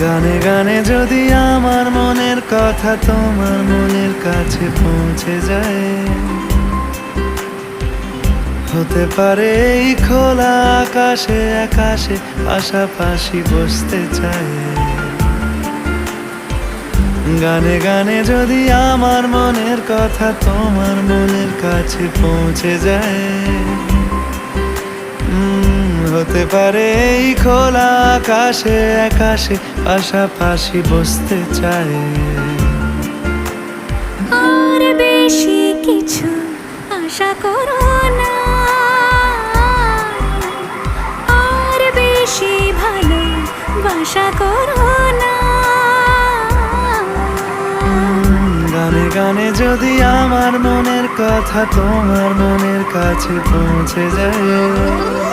গানে গানে যদি আমার মনের কথা তোমার মনের কাছে পৌঁছে যায়, হতে পারে এই খোলা আকাশে আকাশে পাশাপাশি বসতে চায়। গানে গানে যদি আমার মনের কথা তোমার মনের কাছে পৌঁছে যায়, হতে পারে এই খোলা আকাশে আকাশে পাশাপাশি বসতে চায়। আর বেশি কিছু আশা করো না, আর বেশি ভালোবাসা করো না। গানে গানে যদি আমার মনের কথা তোমার মনের কাছে পৌঁছে যায়,